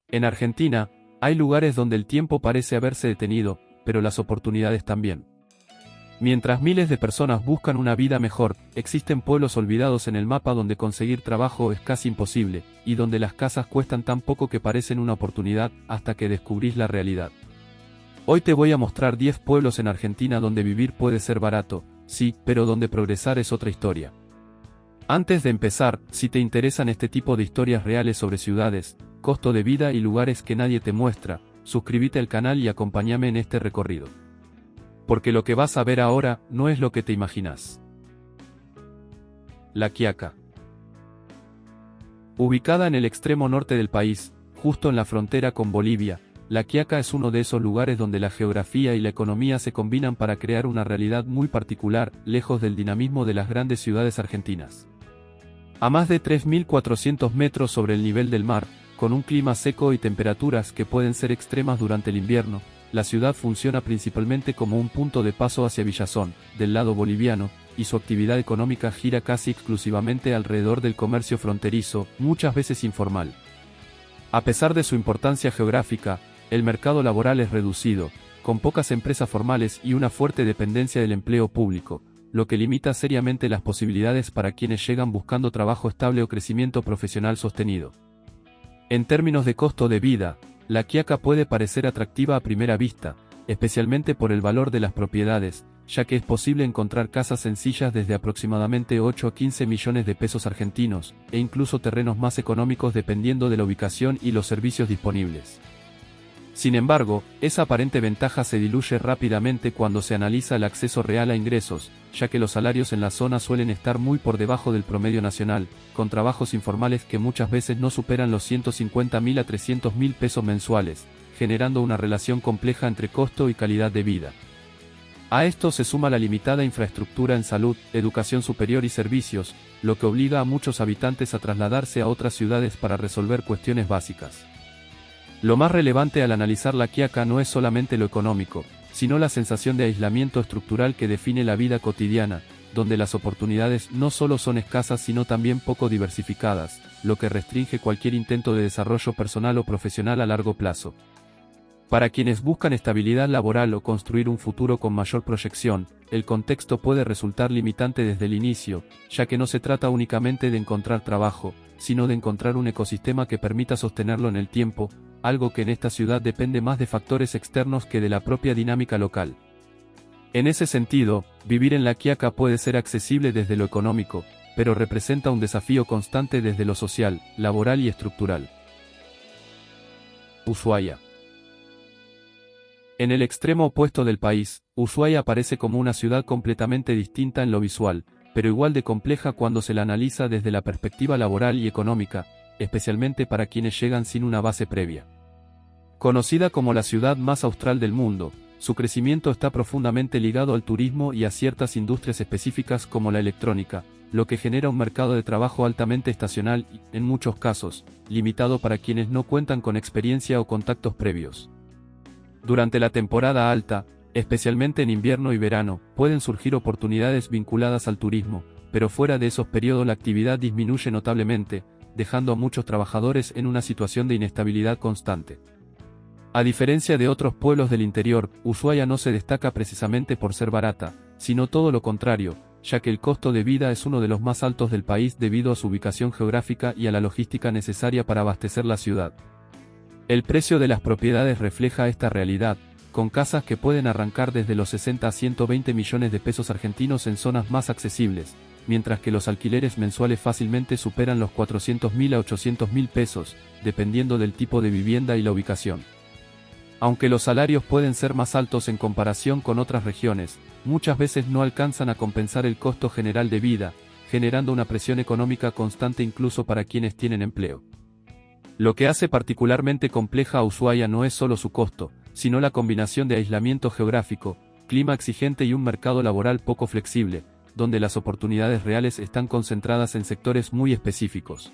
En Argentina, hay lugares donde el tiempo parece haberse detenido, pero las oportunidades también. Mientras miles de personas buscan una vida mejor, existen pueblos olvidados en el mapa donde conseguir trabajo es casi imposible, y donde las casas cuestan tan poco que parecen una oportunidad hasta que descubrís la realidad. Hoy te voy a mostrar 10 pueblos en Argentina donde vivir puede ser barato, sí, pero donde progresar es otra historia. Antes de empezar, si te interesan este tipo de historias reales sobre ciudades, costo de vida y lugares que nadie te muestra, suscríbete al canal y acompáñame en este recorrido. Porque lo que vas a ver ahora no es lo que te imaginas. La Quiaca. Ubicada en el extremo norte del país, justo en la frontera con Bolivia, La Quiaca es uno de esos lugares donde la geografía y la economía se combinan para crear una realidad muy particular, lejos del dinamismo de las grandes ciudades argentinas. A más de 3.400 metros sobre el nivel del mar, con un clima seco y temperaturas que pueden ser extremas durante el invierno, la ciudad funciona principalmente como un punto de paso hacia Villazón, del lado boliviano, y su actividad económica gira casi exclusivamente alrededor del comercio fronterizo, muchas veces informal. A pesar de su importancia geográfica, el mercado laboral es reducido, con pocas empresas formales y una fuerte dependencia del empleo público, lo que limita seriamente las posibilidades para quienes llegan buscando trabajo estable o crecimiento profesional sostenido. En términos de costo de vida, La Quiaca puede parecer atractiva a primera vista, especialmente por el valor de las propiedades, ya que es posible encontrar casas sencillas desde aproximadamente 8 a 15 millones de pesos argentinos, e incluso terrenos más económicos dependiendo de la ubicación y los servicios disponibles. Sin embargo, esa aparente ventaja se diluye rápidamente cuando se analiza el acceso real a ingresos, ya que los salarios en la zona suelen estar muy por debajo del promedio nacional, con trabajos informales que muchas veces no superan los 150.000 a 300.000 pesos mensuales, generando una relación compleja entre costo y calidad de vida. A esto se suma la limitada infraestructura en salud, educación superior y servicios, lo que obliga a muchos habitantes a trasladarse a otras ciudades para resolver cuestiones básicas. Lo más relevante al analizar La Quiaca no es solamente lo económico, sino la sensación de aislamiento estructural que define la vida cotidiana, donde las oportunidades no solo son escasas sino también poco diversificadas, lo que restringe cualquier intento de desarrollo personal o profesional a largo plazo. Para quienes buscan estabilidad laboral o construir un futuro con mayor proyección, el contexto puede resultar limitante desde el inicio, ya que no se trata únicamente de encontrar trabajo, sino de encontrar un ecosistema que permita sostenerlo en el tiempo, algo que en esta ciudad depende más de factores externos que de la propia dinámica local. En ese sentido, vivir en La Quiaca puede ser accesible desde lo económico, pero representa un desafío constante desde lo social, laboral y estructural. Ushuaia. En el extremo opuesto del país, Ushuaia aparece como una ciudad completamente distinta en lo visual, pero igual de compleja cuando se la analiza desde la perspectiva laboral y económica, especialmente para quienes llegan sin una base previa. Conocida como la ciudad más austral del mundo, su crecimiento está profundamente ligado al turismo y a ciertas industrias específicas como la electrónica, lo que genera un mercado de trabajo altamente estacional y, en muchos casos, limitado para quienes no cuentan con experiencia o contactos previos. Durante la temporada alta, especialmente en invierno y verano, pueden surgir oportunidades vinculadas al turismo, pero fuera de esos periodos la actividad disminuye notablemente, dejando a muchos trabajadores en una situación de inestabilidad constante. A diferencia de otros pueblos del interior, Ushuaia no se destaca precisamente por ser barata, sino todo lo contrario, ya que el costo de vida es uno de los más altos del país debido a su ubicación geográfica y a la logística necesaria para abastecer la ciudad. El precio de las propiedades refleja esta realidad, con casas que pueden arrancar desde los 60 a 120 millones de pesos argentinos en zonas más accesibles, mientras que los alquileres mensuales fácilmente superan los 400.000 a 800.000 pesos, dependiendo del tipo de vivienda y la ubicación. Aunque los salarios pueden ser más altos en comparación con otras regiones, muchas veces no alcanzan a compensar el costo general de vida, generando una presión económica constante incluso para quienes tienen empleo. Lo que hace particularmente compleja a Ushuaia no es solo su costo, sino la combinación de aislamiento geográfico, clima exigente y un mercado laboral poco flexible, donde las oportunidades reales están concentradas en sectores muy específicos.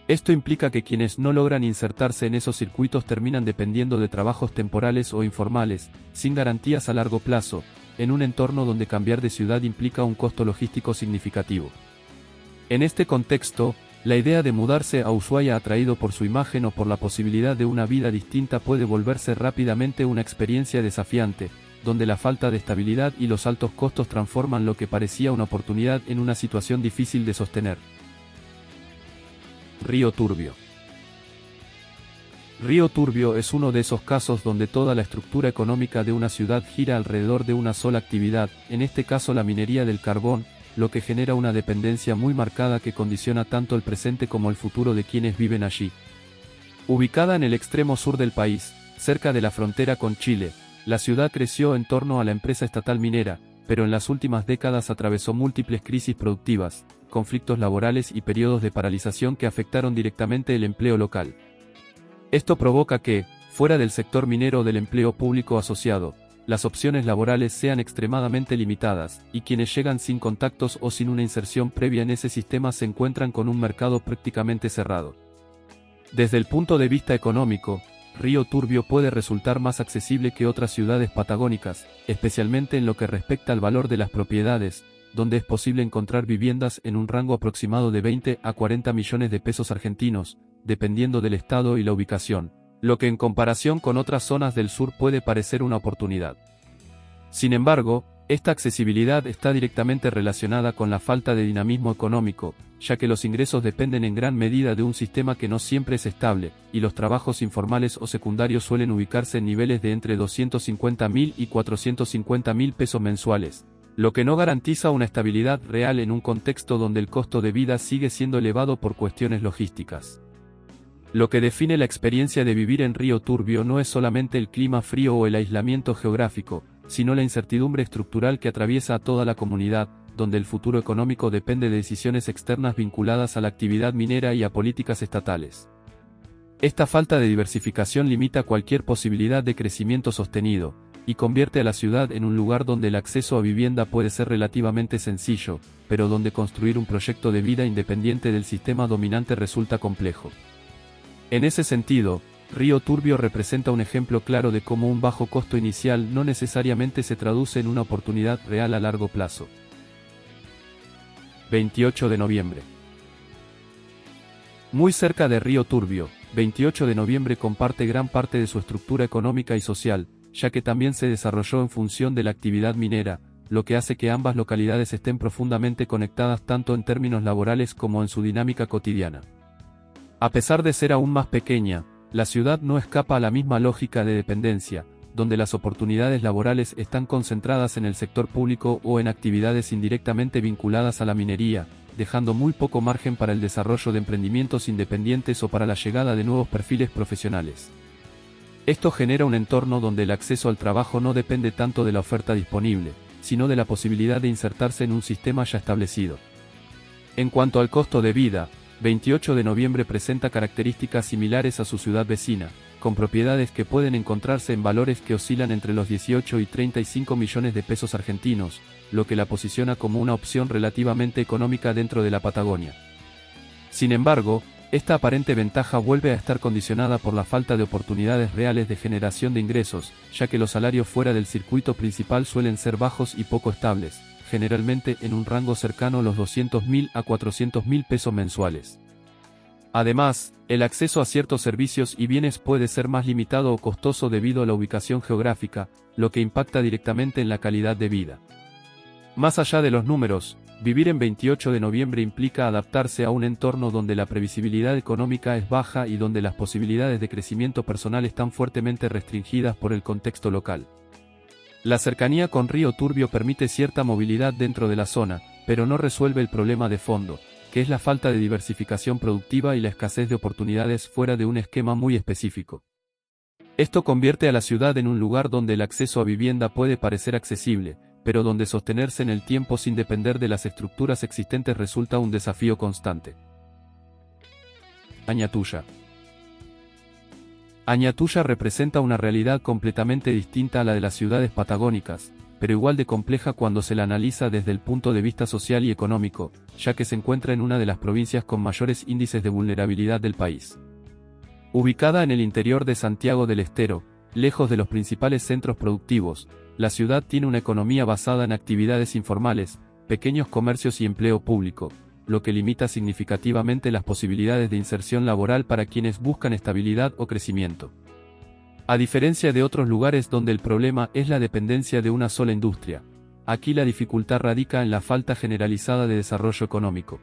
Esto implica que quienes no logran insertarse en esos circuitos terminan dependiendo de trabajos temporales o informales, sin garantías a largo plazo, en un entorno donde cambiar de ciudad implica un costo logístico significativo. En este contexto, La idea de mudarse a Ushuaia atraído por su imagen o por la posibilidad de una vida distinta puede volverse rápidamente una experiencia desafiante, donde la falta de estabilidad y los altos costos transforman lo que parecía una oportunidad en una situación difícil de sostener. Río Turbio. Río Turbio es uno de esos casos donde toda la estructura económica de una ciudad gira alrededor de una sola actividad, en este caso la minería del carbón, lo que genera una dependencia muy marcada que condiciona tanto el presente como el futuro de quienes viven allí. Ubicada en el extremo sur del país, cerca de la frontera con Chile, la ciudad creció en torno a la empresa estatal minera, pero en las últimas décadas atravesó múltiples crisis productivas, conflictos laborales y periodos de paralización que afectaron directamente el empleo local. Esto provoca que, fuera del sector minero o del empleo público asociado, las opciones laborales sean extremadamente limitadas, y quienes llegan sin contactos o sin una inserción previa en ese sistema se encuentran con un mercado prácticamente cerrado. Desde el punto de vista económico, Río Turbio puede resultar más accesible que otras ciudades patagónicas, especialmente en lo que respecta al valor de las propiedades, donde es posible encontrar viviendas en un rango aproximado de 20 a 40 millones de pesos argentinos, dependiendo del estado y la ubicación, lo que en comparación con otras zonas del sur puede parecer una oportunidad. Sin embargo, esta accesibilidad está directamente relacionada con la falta de dinamismo económico, ya que los ingresos dependen en gran medida de un sistema que no siempre es estable, y los trabajos informales o secundarios suelen ubicarse en niveles de entre 250.000 y 450.000 pesos mensuales, lo que no garantiza una estabilidad real en un contexto donde el costo de vida sigue siendo elevado por cuestiones logísticas. Lo que define la experiencia de vivir en Río Turbio no es solamente el clima frío o el aislamiento geográfico, sino la incertidumbre estructural que atraviesa a toda la comunidad, donde el futuro económico depende de decisiones externas vinculadas a la actividad minera y a políticas estatales. Esta falta de diversificación limita cualquier posibilidad de crecimiento sostenido, y convierte a la ciudad en un lugar donde el acceso a vivienda puede ser relativamente sencillo, pero donde construir un proyecto de vida independiente del sistema dominante resulta complejo. En ese sentido, Río Turbio representa un ejemplo claro de cómo un bajo costo inicial no necesariamente se traduce en una oportunidad real a largo plazo. 28 de noviembre. Muy cerca de Río Turbio, 28 de noviembre comparte gran parte de su estructura económica y social, ya que también se desarrolló en función de la actividad minera, lo que hace que ambas localidades estén profundamente conectadas tanto en términos laborales como en su dinámica cotidiana. A pesar de ser aún más pequeña, la ciudad no escapa a la misma lógica de dependencia, donde las oportunidades laborales están concentradas en el sector público o en actividades indirectamente vinculadas a la minería, dejando muy poco margen para el desarrollo de emprendimientos independientes o para la llegada de nuevos perfiles profesionales. Esto genera un entorno donde el acceso al trabajo no depende tanto de la oferta disponible, sino de la posibilidad de insertarse en un sistema ya establecido. En cuanto al costo de vida, 28 de noviembre presenta características similares a su ciudad vecina, con propiedades que pueden encontrarse en valores que oscilan entre los 18 y 35 millones de pesos argentinos, lo que la posiciona como una opción relativamente económica dentro de la Patagonia. Sin embargo, esta aparente ventaja vuelve a estar condicionada por la falta de oportunidades reales de generación de ingresos, ya que los salarios fuera del circuito principal suelen ser bajos y poco estables, generalmente en un rango cercano a los 200.000 a 400.000 pesos mensuales. Además, el acceso a ciertos servicios y bienes puede ser más limitado o costoso debido a la ubicación geográfica, lo que impacta directamente en la calidad de vida. Más allá de los números, vivir en 28 de noviembre implica adaptarse a un entorno donde la previsibilidad económica es baja y donde las posibilidades de crecimiento personal están fuertemente restringidas por el contexto local. La cercanía con Río Turbio permite cierta movilidad dentro de la zona, pero no resuelve el problema de fondo, que es la falta de diversificación productiva y la escasez de oportunidades fuera de un esquema muy específico. Esto convierte a la ciudad en un lugar donde el acceso a vivienda puede parecer accesible, pero donde sostenerse en el tiempo sin depender de las estructuras existentes resulta un desafío constante. Añatuya. Añatuya representa una realidad completamente distinta a la de las ciudades patagónicas, pero igual de compleja cuando se la analiza desde el punto de vista social y económico, ya que se encuentra en una de las provincias con mayores índices de vulnerabilidad del país. Ubicada en el interior de Santiago del Estero, lejos de los principales centros productivos, la ciudad tiene una economía basada en actividades informales, pequeños comercios y empleo público, lo que limita significativamente las posibilidades de inserción laboral para quienes buscan estabilidad o crecimiento. A diferencia de otros lugares donde el problema es la dependencia de una sola industria, aquí la dificultad radica en la falta generalizada de desarrollo económico.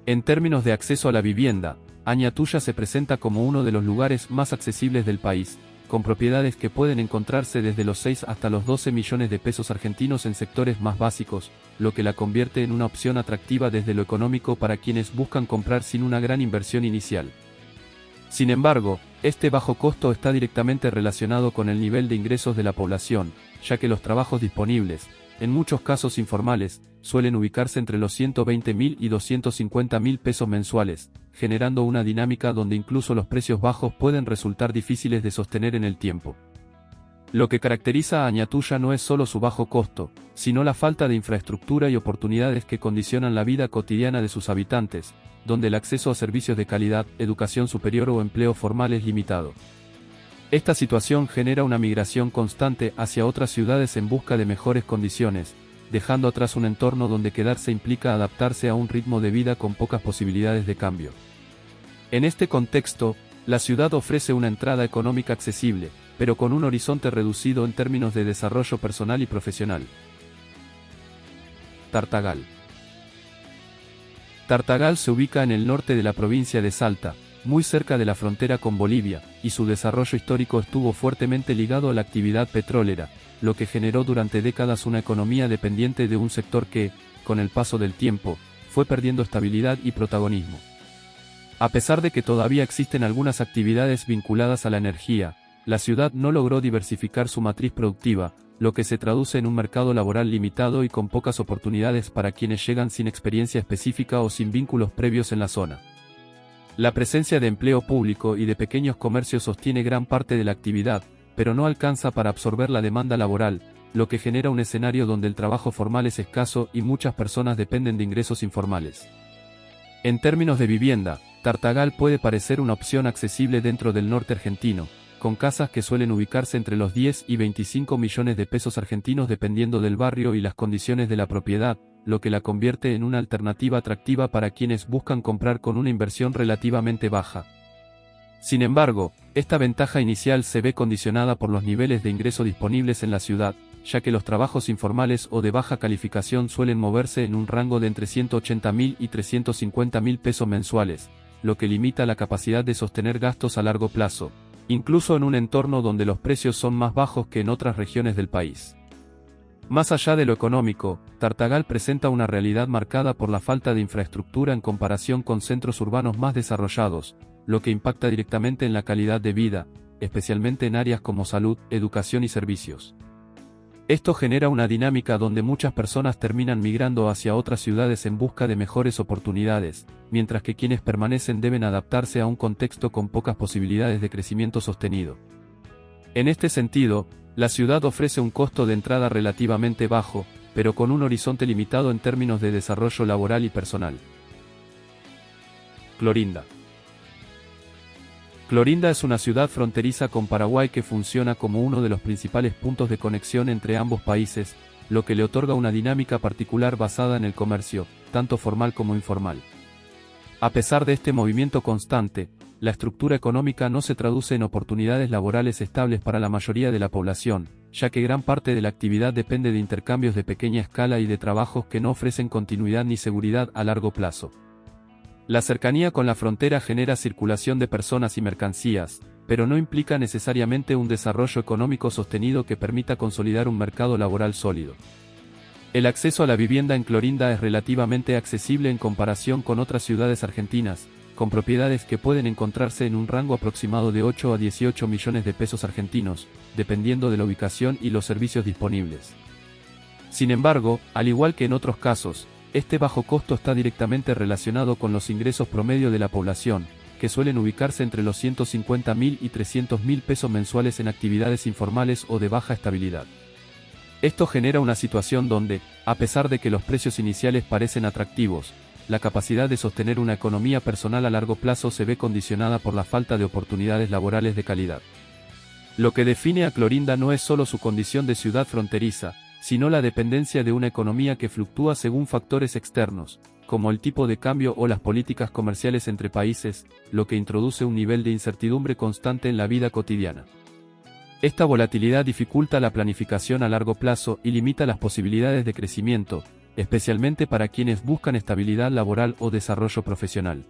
En términos de acceso a la vivienda, Añatuya se presenta como uno de los lugares más accesibles del país, con propiedades que pueden encontrarse desde los 6 hasta los 12 millones de pesos argentinos en sectores más básicos, lo que la convierte en una opción atractiva desde lo económico para quienes buscan comprar sin una gran inversión inicial. Sin embargo, este bajo costo está directamente relacionado con el nivel de ingresos de la población, ya que los trabajos disponibles, en muchos casos informales, suelen ubicarse entre los 120.000 y 250.000 pesos mensuales, generando una dinámica donde incluso los precios bajos pueden resultar difíciles de sostener en el tiempo. Lo que caracteriza a Añatuya no es solo su bajo costo, sino la falta de infraestructura y oportunidades que condicionan la vida cotidiana de sus habitantes, donde el acceso a servicios de calidad, educación superior o empleo formal es limitado. Esta situación genera una migración constante hacia otras ciudades en busca de mejores condiciones, dejando atrás un entorno donde quedarse implica adaptarse a un ritmo de vida con pocas posibilidades de cambio. En este contexto, la ciudad ofrece una entrada económica accesible, pero con un horizonte reducido en términos de desarrollo personal y profesional. Tartagal. Tartagal se ubica en el norte de la provincia de Salta, muy cerca de la frontera con Bolivia, y su desarrollo histórico estuvo fuertemente ligado a la actividad petrolera, lo que generó durante décadas una economía dependiente de un sector que, con el paso del tiempo, fue perdiendo estabilidad y protagonismo. A pesar de que todavía existen algunas actividades vinculadas a la energía, la ciudad no logró diversificar su matriz productiva, lo que se traduce en un mercado laboral limitado y con pocas oportunidades para quienes llegan sin experiencia específica o sin vínculos previos en la zona. La presencia de empleo público y de pequeños comercios sostiene gran parte de la actividad, pero no alcanza para absorber la demanda laboral, lo que genera un escenario donde el trabajo formal es escaso y muchas personas dependen de ingresos informales. En términos de vivienda, Tartagal puede parecer una opción accesible dentro del norte argentino, con casas que suelen ubicarse entre los 10 y 25 millones de pesos argentinos dependiendo del barrio y las condiciones de la propiedad, lo que la convierte en una alternativa atractiva para quienes buscan comprar con una inversión relativamente baja. Sin embargo, esta ventaja inicial se ve condicionada por los niveles de ingreso disponibles en la ciudad, ya que los trabajos informales o de baja calificación suelen moverse en un rango de entre 180.000 y 350.000 pesos mensuales, lo que limita la capacidad de sostener gastos a largo plazo, incluso en un entorno donde los precios son más bajos que en otras regiones del país. Más allá de lo económico, Tartagal presenta una realidad marcada por la falta de infraestructura en comparación con centros urbanos más desarrollados, lo que impacta directamente en la calidad de vida, especialmente en áreas como salud, educación y servicios. Esto genera una dinámica donde muchas personas terminan migrando hacia otras ciudades en busca de mejores oportunidades, mientras que quienes permanecen deben adaptarse a un contexto con pocas posibilidades de crecimiento sostenido. En este sentido, la ciudad ofrece un costo de entrada relativamente bajo, pero con un horizonte limitado en términos de desarrollo laboral y personal. Clorinda. Clorinda es una ciudad fronteriza con Paraguay que funciona como uno de los principales puntos de conexión entre ambos países, lo que le otorga una dinámica particular basada en el comercio, tanto formal como informal. A pesar de este movimiento constante, la estructura económica no se traduce en oportunidades laborales estables para la mayoría de la población, ya que gran parte de la actividad depende de intercambios de pequeña escala y de trabajos que no ofrecen continuidad ni seguridad a largo plazo. La cercanía con la frontera genera circulación de personas y mercancías, pero no implica necesariamente un desarrollo económico sostenido que permita consolidar un mercado laboral sólido. El acceso a la vivienda en Clorinda es relativamente accesible en comparación con otras ciudades argentinas, con propiedades que pueden encontrarse en un rango aproximado de 8 a 18 millones de pesos argentinos, dependiendo de la ubicación y los servicios disponibles. Sin embargo, al igual que en otros casos, este bajo costo está directamente relacionado con los ingresos promedio de la población, que suelen ubicarse entre los 150.000 y 300.000 pesos mensuales en actividades informales o de baja estabilidad. Esto genera una situación donde, a pesar de que los precios iniciales parecen atractivos, la capacidad de sostener una economía personal a largo plazo se ve condicionada por la falta de oportunidades laborales de calidad. Lo que define a Clorinda no es solo su condición de ciudad fronteriza, sino la dependencia de una economía que fluctúa según factores externos, como el tipo de cambio o las políticas comerciales entre países, lo que introduce un nivel de incertidumbre constante en la vida cotidiana. Esta volatilidad dificulta la planificación a largo plazo y limita las posibilidades de crecimiento, especialmente para quienes buscan estabilidad laboral o desarrollo profesional.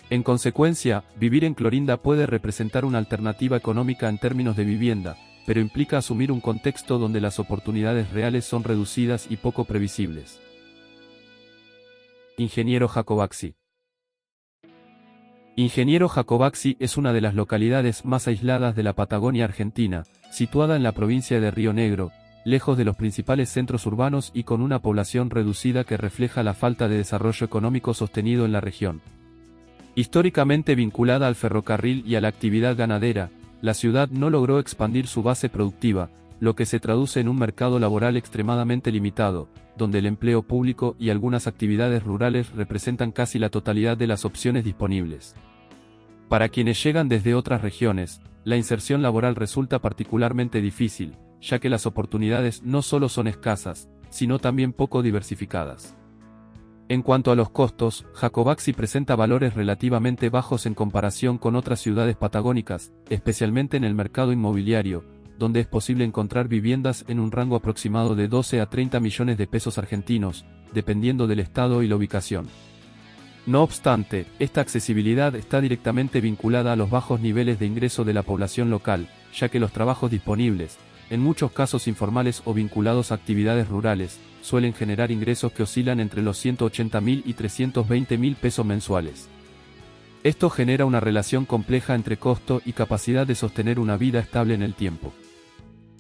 En consecuencia, vivir en Clorinda puede representar una alternativa económica en términos de vivienda, pero implica asumir un contexto donde las oportunidades reales son reducidas y poco previsibles. Ingeniero Jacobacci. Ingeniero Jacobacci es una de las localidades más aisladas de la Patagonia Argentina, situada en la provincia de Río Negro, lejos de los principales centros urbanos y con una población reducida que refleja la falta de desarrollo económico sostenido en la región. Históricamente vinculada al ferrocarril y a la actividad ganadera, la ciudad no logró expandir su base productiva, lo que se traduce en un mercado laboral extremadamente limitado, donde el empleo público y algunas actividades rurales representan casi la totalidad de las opciones disponibles. Para quienes llegan desde otras regiones, la inserción laboral resulta particularmente difícil, ya que las oportunidades no solo son escasas, sino también poco diversificadas. En cuanto a los costos, Jacobacci presenta valores relativamente bajos en comparación con otras ciudades patagónicas, especialmente en el mercado inmobiliario, donde es posible encontrar viviendas en un rango aproximado de 12 a 30 millones de pesos argentinos, dependiendo del estado y la ubicación. No obstante, esta accesibilidad está directamente vinculada a los bajos niveles de ingreso de la población local, ya que los trabajos disponibles, en muchos casos informales o vinculados a actividades rurales, suelen generar ingresos que oscilan entre los 180.000 y 320.000 pesos mensuales. Esto genera una relación compleja entre costo y capacidad de sostener una vida estable en el tiempo.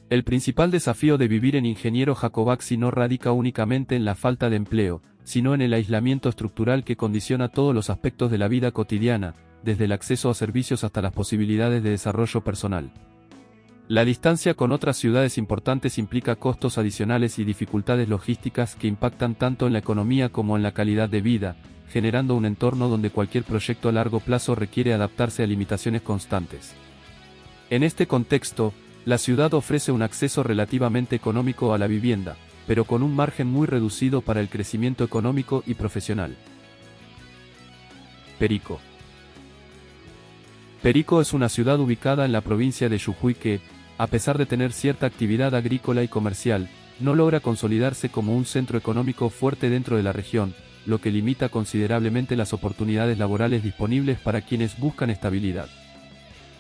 El principal desafío de vivir en Ingeniero Jacobacci no radica únicamente en la falta de empleo, sino en el aislamiento estructural que condiciona todos los aspectos de la vida cotidiana, desde el acceso a servicios hasta las posibilidades de desarrollo personal. La distancia con otras ciudades importantes implica costos adicionales y dificultades logísticas que impactan tanto en la economía como en la calidad de vida, generando un entorno donde cualquier proyecto a largo plazo requiere adaptarse a limitaciones constantes. En este contexto, la ciudad ofrece un acceso relativamente económico a la vivienda, pero con un margen muy reducido para el crecimiento económico y profesional. Perico. Perico es una ciudad ubicada en la provincia de Jujuy que, a pesar de tener cierta actividad agrícola y comercial, no logra consolidarse como un centro económico fuerte dentro de la región, lo que limita considerablemente las oportunidades laborales disponibles para quienes buscan estabilidad.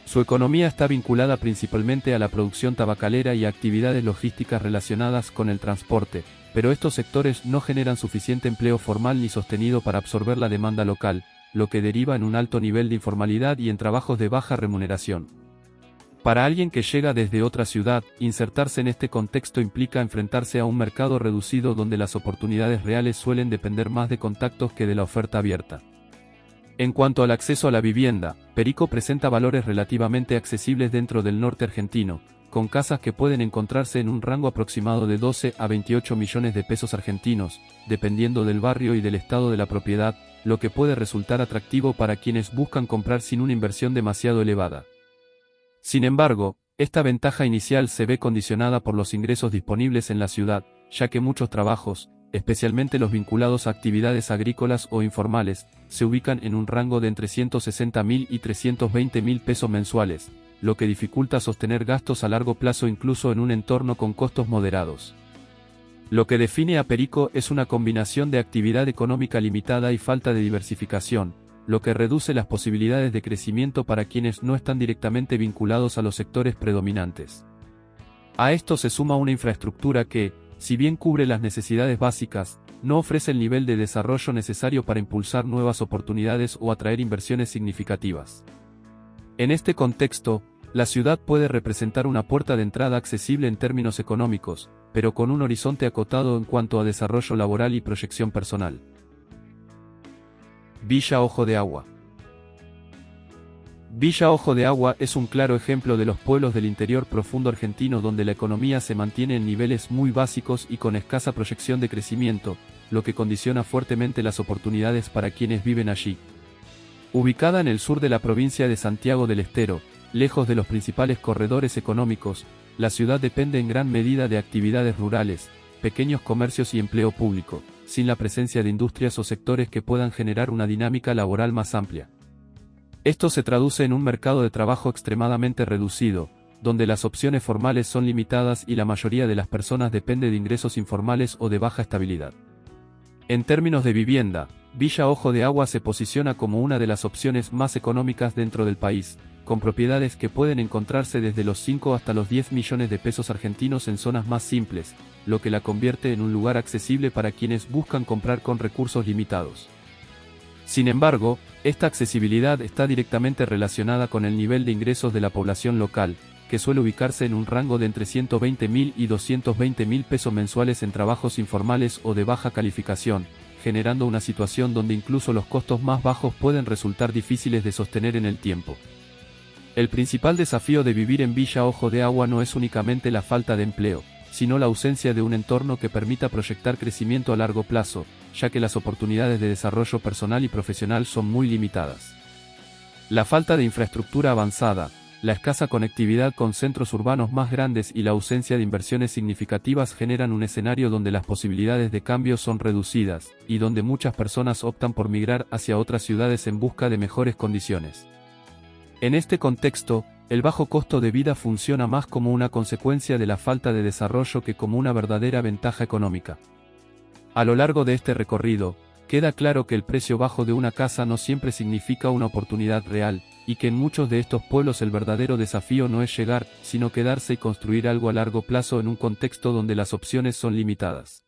Su economía está vinculada principalmente a la producción tabacalera y a actividades logísticas relacionadas con el transporte, pero estos sectores no generan suficiente empleo formal ni sostenido para absorber la demanda local, lo que deriva en un alto nivel de informalidad y en trabajos de baja remuneración. Para alguien que llega desde otra ciudad, insertarse en este contexto implica enfrentarse a un mercado reducido donde las oportunidades reales suelen depender más de contactos que de la oferta abierta. En cuanto al acceso a la vivienda, Perico presenta valores relativamente accesibles dentro del norte argentino, con casas que pueden encontrarse en un rango aproximado de 12 a 28 millones de pesos argentinos, dependiendo del barrio y del estado de la propiedad, lo que puede resultar atractivo para quienes buscan comprar sin una inversión demasiado elevada. Sin embargo, esta ventaja inicial se ve condicionada por los ingresos disponibles en la ciudad, ya que muchos trabajos, especialmente los vinculados a actividades agrícolas o informales, se ubican en un rango de entre 160.000 y 320.000 pesos mensuales, lo que dificulta sostener gastos a largo plazo incluso en un entorno con costos moderados. Lo que define a Perico es una combinación de actividad económica limitada y falta de diversificación, lo que reduce las posibilidades de crecimiento para quienes no están directamente vinculados a los sectores predominantes. A esto se suma una infraestructura que, si bien cubre las necesidades básicas, no ofrece el nivel de desarrollo necesario para impulsar nuevas oportunidades o atraer inversiones significativas. En este contexto, la ciudad puede representar una puerta de entrada accesible en términos económicos, pero con un horizonte acotado en cuanto a desarrollo laboral y proyección personal. Villa Ojo de Agua. Villa Ojo de Agua es un claro ejemplo de los pueblos del interior profundo argentino donde la economía se mantiene en niveles muy básicos y con escasa proyección de crecimiento, lo que condiciona fuertemente las oportunidades para quienes viven allí. Ubicada en el sur de la provincia de Santiago del Estero, lejos de los principales corredores económicos, la ciudad depende en gran medida de actividades rurales, pequeños comercios y empleo público, sin la presencia de industrias o sectores que puedan generar una dinámica laboral más amplia. Esto se traduce en un mercado de trabajo extremadamente reducido, donde las opciones formales son limitadas y la mayoría de las personas depende de ingresos informales o de baja estabilidad. En términos de vivienda, Villa Ojo de Agua se posiciona como una de las opciones más económicas dentro del país, con propiedades que pueden encontrarse desde los 5 hasta los 10 millones de pesos argentinos en zonas más simples, lo que la convierte en un lugar accesible para quienes buscan comprar con recursos limitados. Sin embargo, esta accesibilidad está directamente relacionada con el nivel de ingresos de la población local, que suele ubicarse en un rango de entre 120.000 y 220.000 pesos mensuales en trabajos informales o de baja calificación, generando una situación donde incluso los costos más bajos pueden resultar difíciles de sostener en el tiempo. El principal desafío de vivir en Villa Ojo de Agua no es únicamente la falta de empleo, sino la ausencia de un entorno que permita proyectar crecimiento a largo plazo, ya que las oportunidades de desarrollo personal y profesional son muy limitadas. La falta de infraestructura avanzada, la escasa conectividad con centros urbanos más grandes y la ausencia de inversiones significativas generan un escenario donde las posibilidades de cambio son reducidas, y donde muchas personas optan por migrar hacia otras ciudades en busca de mejores condiciones. En este contexto, el bajo costo de vida funciona más como una consecuencia de la falta de desarrollo que como una verdadera ventaja económica. A lo largo de este recorrido, queda claro que el precio bajo de una casa no siempre significa una oportunidad real, y que en muchos de estos pueblos el verdadero desafío no es llegar, sino quedarse y construir algo a largo plazo en un contexto donde las opciones son limitadas.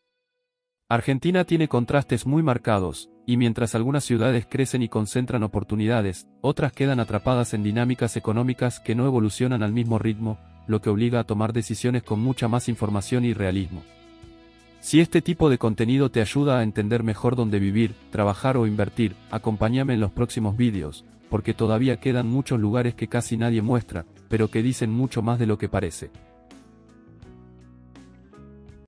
Argentina tiene contrastes muy marcados, y mientras algunas ciudades crecen y concentran oportunidades, otras quedan atrapadas en dinámicas económicas que no evolucionan al mismo ritmo, lo que obliga a tomar decisiones con mucha más información y realismo. Si este tipo de contenido te ayuda a entender mejor dónde vivir, trabajar o invertir, acompáñame en los próximos vídeos, porque todavía quedan muchos lugares que casi nadie muestra, pero que dicen mucho más de lo que parece.